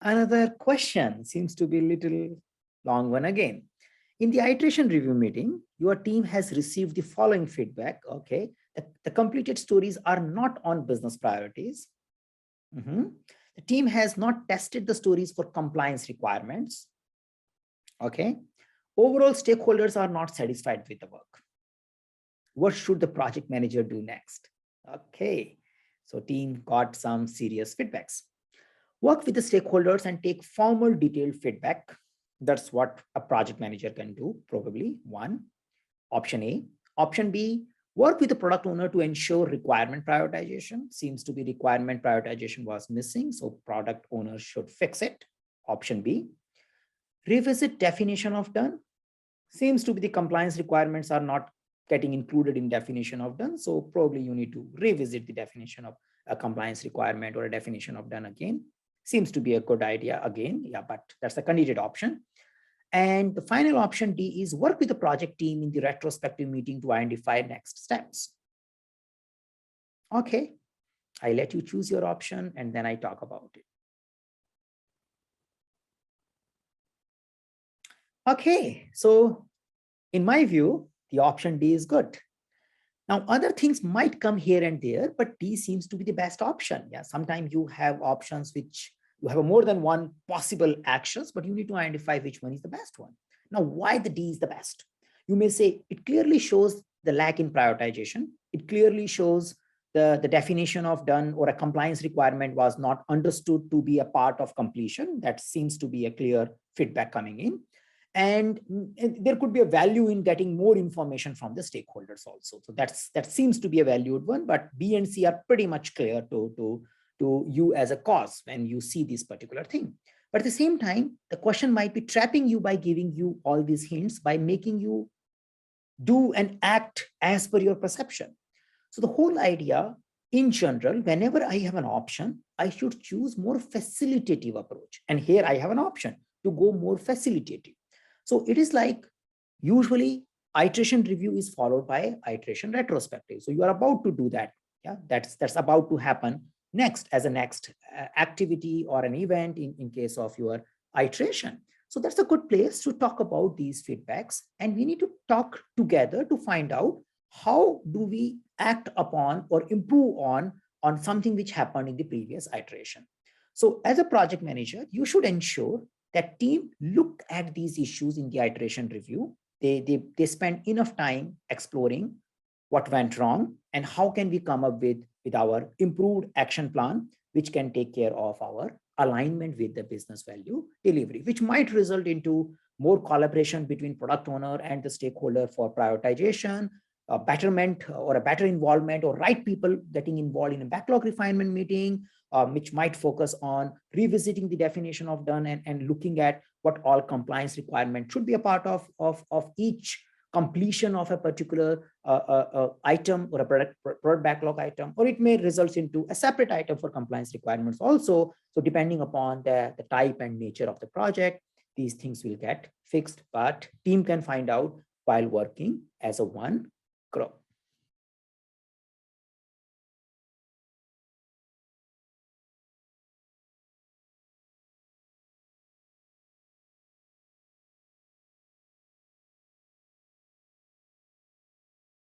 Another question seems to be a little long one again. In the iteration review meeting, your team has received the following feedback. Okay, the completed stories are not on business priorities. The team has not tested the stories for compliance requirements. Okay, overall stakeholders are not satisfied with the work. What should the project manager do next? Okay, so team got some serious feedbacks. Work with the stakeholders and take formal detailed feedback. That's what a project manager can do, probably one. Option A. Option B, work with the product owner to ensure requirement prioritization. Seems to be requirement prioritization was missing, so product owner should fix it. Option B, revisit definition of done. Seems to be the compliance requirements are not getting included in definition of done, so probably you need to revisit the definition of a compliance requirement or a definition of done again. Seems to be a good idea again, yeah, but that's a candidate option. And the final option D is work with the project team in the retrospective meeting to identify next steps. Okay, I let you choose your option and then I talk about it. Okay, so in my view, the option D is good. Now, other things might come here and there, but D seems to be the best option. Yeah, sometimes you have options which you have more than one possible actions, but you need to identify which one is the best one. Now, why the D is the best? You may say it clearly shows the lack in prioritization. It clearly shows the definition of done or a compliance requirement was not understood to be a part of completion. That seems to be a clear feedback coming in. And there could be a value in getting more information from the stakeholders also. So that seems to be a valued one, but B and C are pretty much clear to you as a cause when you see this particular thing. But at the same time, the question might be trapping you by giving you all these hints, by making you do and act as per your perception. So the whole idea in general, whenever I have an option, I should choose more facilitative approach. And here I have an option to go more facilitative. So it is like usually iteration review is followed by iteration retrospective. So you are about to do that. Yeah, that's about to happen next as a next activity or an event in case of your iteration. So that's a good place to talk about these feedbacks. And we need to talk together to find out how do we act upon or improve on something which happened in the previous iteration. So as a project manager, you should ensure that team look at these issues in the iteration review. They spend enough time exploring what went wrong and how can we come up with our improved action plan, which can take care of our alignment with the business value delivery, which might result into more collaboration between product owner and the stakeholder for prioritization, a betterment or a better involvement or right people getting involved in a backlog refinement meeting, which might focus on revisiting the definition of done and looking at what all compliance requirements should be a part of each completion of a particular item or a product backlog item, or it may result into a separate item for compliance requirements also. So depending upon the type and nature of the project, these things will get fixed, but team can find out while working as a one group.